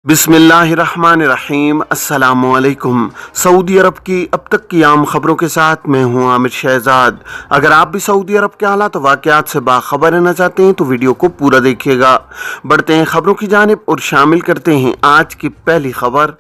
बिस्मिल्लाहिर्रहमानिर्रहीम। अस्सलामुअलैकुम। सऊदी अरब की अब तक की आम खबरों के साथ मैं हूं आमिर शहजाद। अगर आप भी सऊदी अरब के हालात वाक़यात से बाखबर रहना चाहते हैं तो वीडियो को पूरा देखिएगा। बढ़ते हैं खबरों की जानिब और शामिल करते हैं आज की पहली खबर।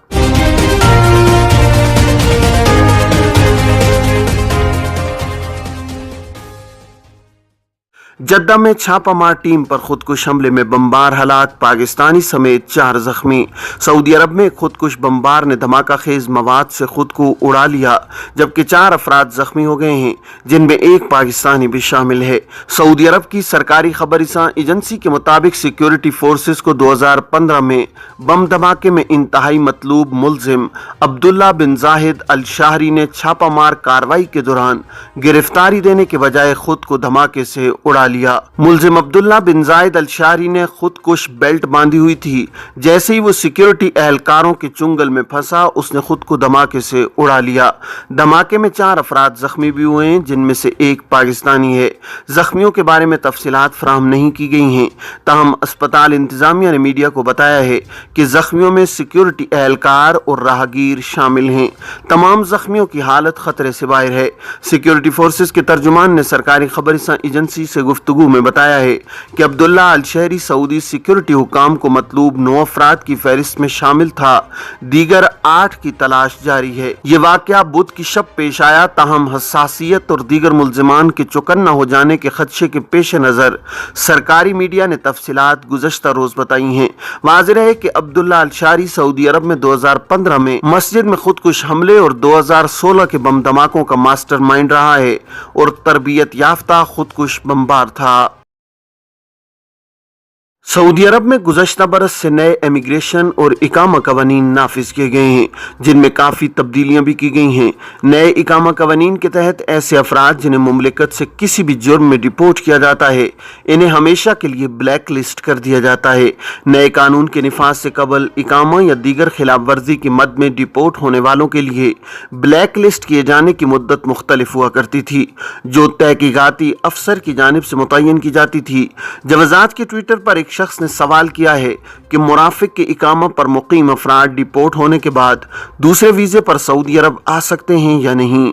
जद्दा में छापामार टीम पर खुदकुश हमले में बमबार हालात, पाकिस्तानी समेत 4 जख्मी। सऊदी अरब में खुदकुश बमबार ने धमाका खेज मवाद से खुद को उड़ा लिया, जबकि 4 अफराद जख्मी हो गए हैं, जिनमें एक पाकिस्तानी भी शामिल है। सऊदी अरब की सरकारी खबरसां एजेंसी के मुताबिक सिक्योरिटी फोर्सेस को 2015 में बम धमाके में इंतहाई मतलूब मुलजिम अब्दुल्ला बिन जाहिद अल शाहरी ने छापामार कार्रवाई के दौरान गिरफ्तारी देने के बजाय खुद को धमाके से उड़ा लिया। मुलजिम अब्दुल्ला बिन जाहिद अल शाहरी ने खुदकुश बेल्ट बांधी हुई थी। जैसे ही वो सिक्योरिटी एहलकारों के चुंगल में फंसा, उसने खुद को धमाके से उड़ा लिया। धमाके में 4 अफराद जख्मी भी हुए हैं, जिनमें से एक पाकिस्तानी है। जख्मियों के बारे में तफसीलात फराहम नहीं की गई हैं। ताहम अस्पताल इंतजामिया ने मीडिया को बताया है कि जख्मियों में सिक्योरिटी एहलकार और राहगीर शामिल हैं। तमाम जख्मियों की हालत खतरे से बाहर है। सिक्योरिटी फोर्सेस के तर्जुमान ने सरकारी खबरसां एजेंसी से गुफ्तगू में बताया है कि अब्दुल्ला अल शहरी सऊदी सिक्योरिटी हुकाम को मतलूब 9 अफराद की फहरिस्त में शामिल था। दीगर 8 की तलाश जारी है। ये वाकया बुध की शब पेश आया। ताहम हसासियत और दीगर मुल्जिमान के चौकन्ना हो जाने के खदशे के पेश नजर सरकारी मीडिया ने तफसीलात गुज़श्ता रोज बताई हैं। वाज़ेह है कि अब्दुल्ला अल शहरी सऊदी अरब में 2015 में मस्जिद में खुदकुश हमले और 2016 के बम धमाकों का मास्टरमाइंड रहा है और तरबियत याफ्ता खुदकुश बमबार था। सऊदी अरब में गुज़श्ता बरस से नए इमिग्रेशन और इकामा कवानीन नाफिज किए गए हैं, जिनमें काफ़ी तब्दीलियां भी की गई हैं। नए इकामा कवानीन के तहत ऐसे अफराद जिन्हें मुमलिकत से किसी भी जुर्म में डिपोर्ट किया जाता है, इन्हें हमेशा के लिए ब्लैक लिस्ट कर दिया जाता है। नए कानून के निफाज से कबल इकामा या दीगर खिलाफ वर्जी की मद में डिपोर्ट होने वालों के लिए ब्लैक लिस्ट किए जाने की मुद्दत मुख्तलिफ हुआ करती थी, जो तहकीकाती अफसर की जानिब से मुतय्यन की जाती थी। जवाजात के ट्विटर पर एक शख्स ने सवाल किया है कि मुराफिक के इकामा पर मुकीम अफराद डिपोर्ट होने के बाद दूसरे वीजे पर सऊदी अरब आ सकते हैं या नहीं।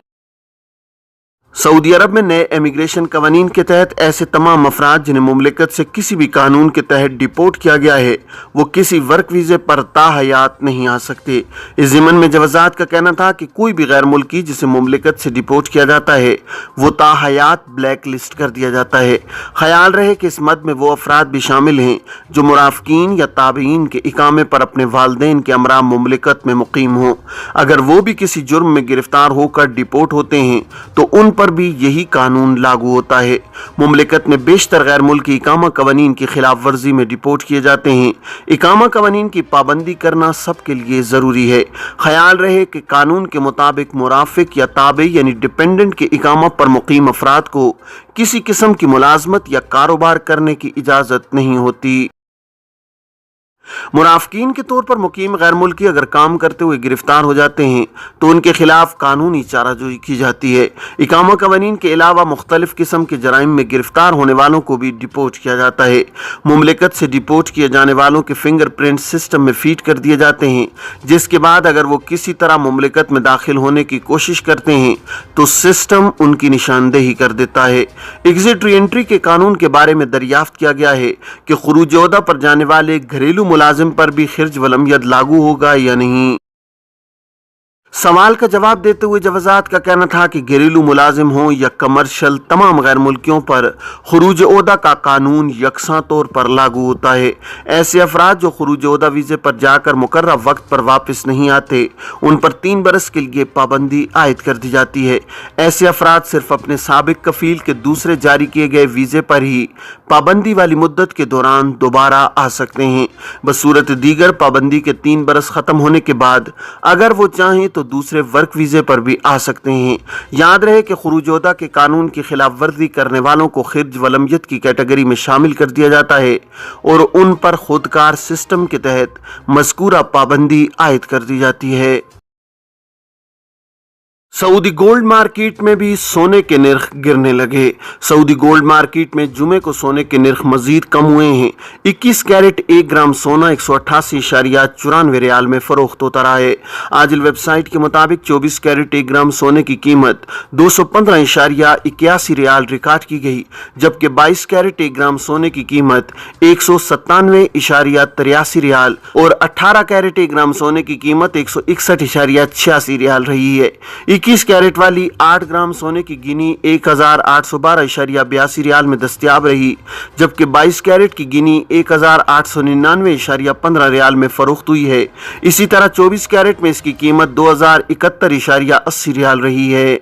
सऊदी अरब में नए इमिग्रेशन कवानीन के तहत ऐसे तमाम अफराद जिन्हें मुमलिकत से किसी भी कानून के तहत डिपोर्ट किया गया है, वो किसी वर्क वीज़े पर ताहयात नहीं आ सकते। इस ज़िमन में जवाजात का कहना था कि कोई भी गैर मुल्की जिसे मुमलिकत से डिपोर्ट किया जाता है, वो ताहयात ब्लैक लिस्ट कर दिया जाता है। ख्याल रहे कि इस मद में वो अफराद भी शामिल हैं जो मुराफिकीन या ताबईन के इकामे पर अपने वालिदैन के हमरा मुमलिकत में मुकीम हों। अगर वो भी किसी जुर्म में गिरफ्तार होकर डिपोर्ट होते हैं तो उन पर भी यही कानून लागू होता है। मुमलिकत में बेशतर गैर मुल्की इकामा कवानीन की खिलाफ वर्जी में डिपोर्ट किए जाते हैं। इकामा कवानीन की पाबंदी करना सबके लिए ज़रूरी है। ख्याल रहे कि कानून के मुताबिक मुराफिक या ताबई यानी डिपेंडेंट के इकामा पर मुकीम अफराद को किसी किस्म की मुलाजमत या कारोबार करने की इजाज़त नहीं होती। मुराफिकीन के तौर पर मुकीम गैर मुल्की अगर काम करते हुए गिरफ्तार हो जाते हैं तो उनके खिलाफ कानूनी चाराजोई की जाती है। इकामा कवानीन के अलावा मुख्तलिफ किस्म के जराइम में गिरफ्तार होने वालों को भी डिपोर्ट किया जाता है। मुमलिकत से डिपोर्ट किए जाने वालों के फिंगरप्रिंट सिस्टम में फीड कर दिए जाते हैं, जिसके बाद अगर वो किसी तरह मुमलिकत में दाखिल होने की कोशिश करते हैं तो सिस्टम उनकी निशानदेही कर देता है। एग्जिट री एंट्री के कानून के बारे में दरियाफ्त किया गया है कि खुरूज ओहदा पर जाने वाले घरेलू मुलाजिम पर भी खिर्ज वलमियत लागू होगा या नहीं। सवाल का जवाब देते हुए जवाजात का कहना था कि घरेलू मुलाजिम हों या कमर्शल, तमाम गैर मुल्कियों पर खुरूज ओहदा का कानून यकसा तौर पर लागू होता है। ऐसे अफराद जो खुरूज ओहदा वीज़े पर जाकर मुकर्रर वक्त पर वापस नहीं आते, उन पर 3 बरस के लिए पाबंदी आयद कर दी जाती है। ऐसे अफराद सिर्फ अपने साबिक कफील के दूसरे जारी किए गए वीज़े पर ही पाबंदी वाली मुद्दत के दौरान दोबारा आ सकते हैं। बसूरत दीगर पाबंदी के 3 बरस ख़त्म होने के बाद अगर वो चाहें तो दूसरे वर्क वीज़े पर भी आ सकते हैं। याद रहे कि खुरूज ओहदा के कानून की खिलाफ वर्जी करने वालों को खिर्ज वलमियत की कैटेगरी में शामिल कर दिया जाता है और उन पर खुदकार सिस्टम के तहत मज़कूरा पाबंदी आयद कर दी जाती है। सऊदी गोल्ड मार्केट में भी सोने के निर्ख गिरने लगे। सऊदी गोल्ड मार्केट में जुमे को सोने के निर्ख मजीद कम हुए हैं। 21 कैरेट 1 ग्राम सोना 188.94 रियाल में फरोख्त होता रहा है। आजिल वेबसाइट के मुताबिक 24 कैरेट 1 ग्राम सोने की कीमत 215.81 रियाल रिकॉर्ड की गई, जबकि 22 कैरेट 1 ग्राम सोने की कीमत 197.83 रियाल और 18 कैरेट 1 ग्राम सोने की कीमत 161.86 रियाल रही है। 21 कैरेट वाली 8 ग्राम सोने की गिनी 1812.82 रियाल में दस्तयाब रही, जबकि 22 कैरेट की गिनी 1899.15 रियाल में फरोख्त हुई है। इसी तरह 24 कैरेट में इसकी कीमत 2071.80 रियाल रही है।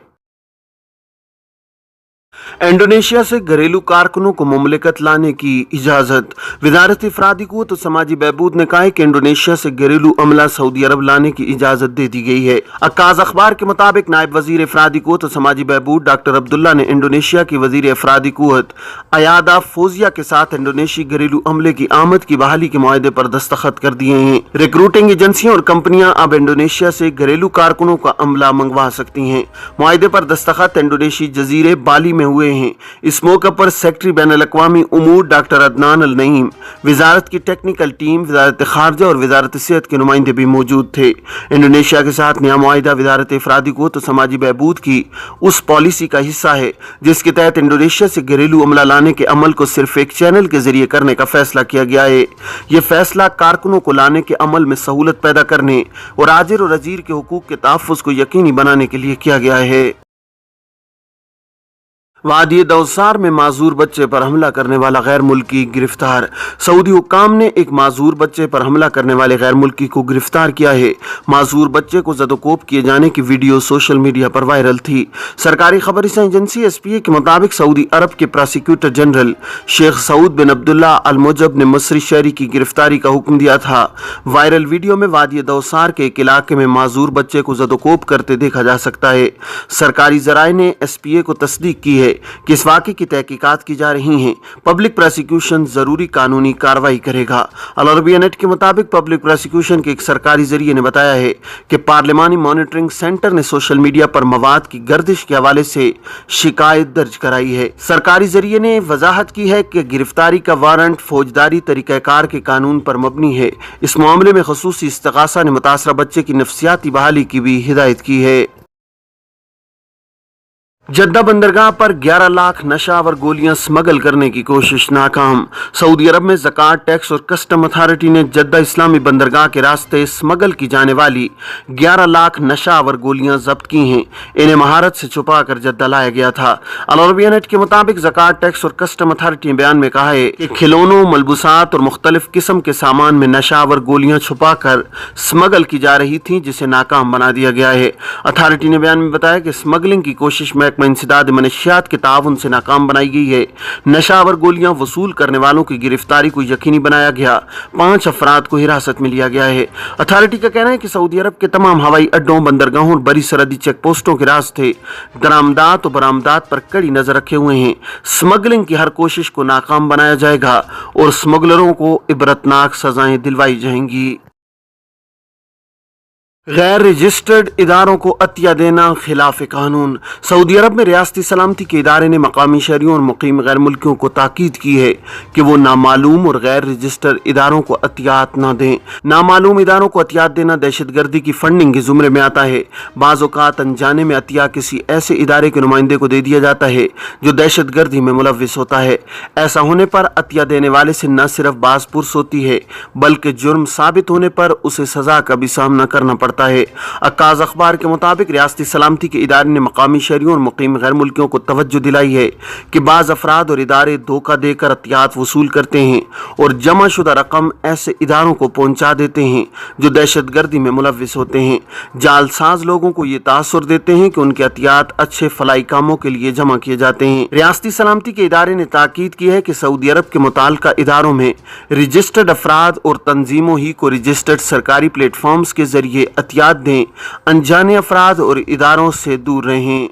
इंडोनेशिया से घरेलू कारकुनों को मुमलिकत लाने की इजाजत। वजारत अफरादी क़ुव्वत और समाजी बहबूद ने कहा है कि इंडोनेशिया से घरेलू अमला सऊदी अरब लाने की इजाजत दे दी गई है। अक्काज़ अखबार के मुताबिक नायब वजीर अफरादी क़ुव्वत और समाजी बहबूद डॉक्टर अब्दुल्ला ने इंडोनेशिया की वजीर अफरादी क़ुव्वत अयादा फोजिया के साथ इंडोनेशियाई घरेलू अमले की आमद की बहाली के मुआहदे पर दस्तखत कर दिए हैं। रिक्रूटिंग एजेंसियां और कंपनियां अब इंडोनेशिया से घरेलू कारकुनों का अमला मंगवा सकती हैं। मुआहदे पर दस्तखत इंडोनेशियाई जजीरे बाली में हुए हैं। इस मौके पर सेक्रेटरी बैनुल-अक़वामी उमूर डॉक्टर अदनान अल नईम, वजारत की टेक्निकल टीम, वजारत खारजा और वजारत सेहत के नुमाइंदे भी मौजूद थे। इंडोनेशिया के साथ नया मुआहिदा वजारत अफरादी क़ुव्वत और समाजी बहबूद की उस पॉलिसी का हिस्सा है जिसके तहत इंडोनेशिया से घरेलू अमला लाने के अमल को सिर्फ एक चैनल के जरिए करने का फैसला किया गया है। यह फैसला कारकुनों को लाने के अमल में सहूलत पैदा करने और आजिर और अजीर के हुकूक के तहफ़्फ़ुज़ को यकीनी बनाने के लिए किया गया है। वादी दौसार में माजूर बच्चे पर हमला करने वाला गैर मुल्की गिरफ्तार। सऊदी हुक्काम ने एक माजूर बच्चे पर हमला करने वाले गैर मुल्की को गिरफ्तार किया है। माजूर बच्चे को ज़दोकोब किए जाने की वीडियो सोशल मीडिया पर वायरल थी। सरकारी खबर एजेंसी SPA के मुताबिक सऊदी अरब के प्रोसिक्यूटर जनरल शेख सऊद बिन अब्दुल्ला अल मुजब ने मसरी शहरी की गिरफ्तारी का हुक्म दिया था। वायरल वीडियो में वादी दौसार के एक इलाके में माजूर बच्चे को ज़दोकोब करते देखा जा सकता है। सरकारी ज़राए ने SPA को तस्दीक की है कि इस वाक़े की तहकीकात की जा रही हैं। पब्लिक प्रोसिक्यूशन जरूरी कानूनी कार्रवाई करेगा। अल अरबिया नेट के मुताबिक पब्लिक प्रोसिक्यूशन के एक सरकारी जरिए ने बताया है कि पार्लिमानी मॉनिटरिंग सेंटर ने सोशल मीडिया पर मवाद की गर्दिश के हवाले से शिकायत दर्ज कराई है। सरकारी जरिए ने वजाहत की है कि गिरफ्तारी का वारंट फौजदारी तरीक़ाकार के कानून पर मबनी है। इस मामले में ख़ुसूसी इस्तग़ासा ने मुतासरा बच्चे की नफ्सियाती बहाली की भी हिदायत की है। जद्दा बंदरगाह पर 11 लाख नशावर गोलियां स्मगल करने की कोशिश नाकाम। सऊदी अरब में ज़कात टैक्स और कस्टम अथॉरिटी ने जद्दा इस्लामी बंदरगाह के रास्ते स्मगल की जाने वाली 11 लाख नशावर गोलियां जब्त की हैं। इन्हें महारत से छुपा कर जद्दा लाया गया था। अल अरबिया नेट के मुताबिक ज़कात टैक्स और कस्टम अथॉरिटी ने बयान में कहा है कि खिलौनों, मलबूसात और मुख्तलिफ किस्म के सामान में नशावर गोलियां छुपा कर स्मगल की जा रही थी, जिसे नाकाम बना दिया गया है। अथॉरिटी ने बयान में बताया कि स्मगलिंग की कोशिश इंसदाद मनशियात के ताउन से नाकाम बनाई गई है। नशावर गोलियां वसूल करने वालों की गिरफ्तारी को यकीनी बनाया गया। 5 अफराद को हिरासत में लिया गया है। अथॉरिटी का कहना है कि सऊदी अरब के तमाम हवाई अड्डों, बंदरगाहों और बड़ी सरहदी चेक पोस्टों के रास्ते दरामदात और बरामदात पर कड़ी नजर रखे हुए हैं। स्मगलिंग की हर कोशिश को नाकाम बनाया जाएगा और स्मगलरों को इबरतनाक सजाएं दिलवाई जाएंगी। गैर रजिस्टर्ड इदारों को अतिया देना खिलाफ कानून। सऊदी अरब में रियासती सलामती के इदारे ने मकामी शहरियों और मुकीम गैर मुल्कियों को ताकीद की है कि वो नामालूम और गैर रजिस्टर्ड इदारों को अतियात न दें। नामालूम इदारों को अतियात देना दहशत गर्दी की फंडिंग के जुमरे में आता है। बाज़ औक़ात अनजाने में अतिया किसी ऐसे इदारे के नुमाइंदे को दे दिया जाता है जो दहशत गर्दी में मुलव्विस होता है। ऐसा होने पर अतिया देने वाले से न सिर्फ बाज़ पुर्स होती है, बल्कि जुर्म साबित होने पर उसे सज़ा का भी सामना करना पड़ता है। अक्काज़ अखबार के मुताबिक रियासती सलामती के इदारे ने मकामी शहरियों और मुकीम गैर मुल्कियों को तवज्जो दिलाई है कि बाज़ अफराद और इदारे धोखा देकर अतियात वसूल करते हैं और जमा शुदा रकम ऐसे इदारों को पहुंचा देते हैं जो दहशत गर्दी में मुलव्विस होते हैं। जालसाज लोगों को ये तासुर देते हैं कि उनके अतियात अच्छे फलाई कामों के लिए जमा किए जाते हैं। रियासती सलामती के इदारे ने ताकीद की है कि सऊदी अरब के मुताल्लिका इदारों में रजिस्टर्ड अफराद और तंजीमों ही को रजिस्टर्ड सरकारी प्लेटफॉर्म्स के जरिए अतियात दें। अनजाने अफराद और इदारों से दूर रहें।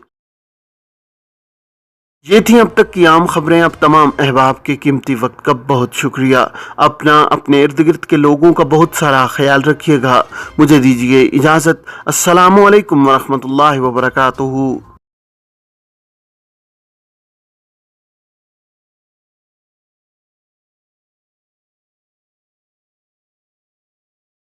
یہ تھیں اب تک کی عام خبریں. اب تمام احباب کے قیمتی وقت کا بہت شکریہ. اپنے ارد گرد کے لوگوں کا بہت سارا خیال رکھیے گا. مجھے دیجیے اجازت. السلام علیکم ورحمۃ اللہ وبرکاتہ.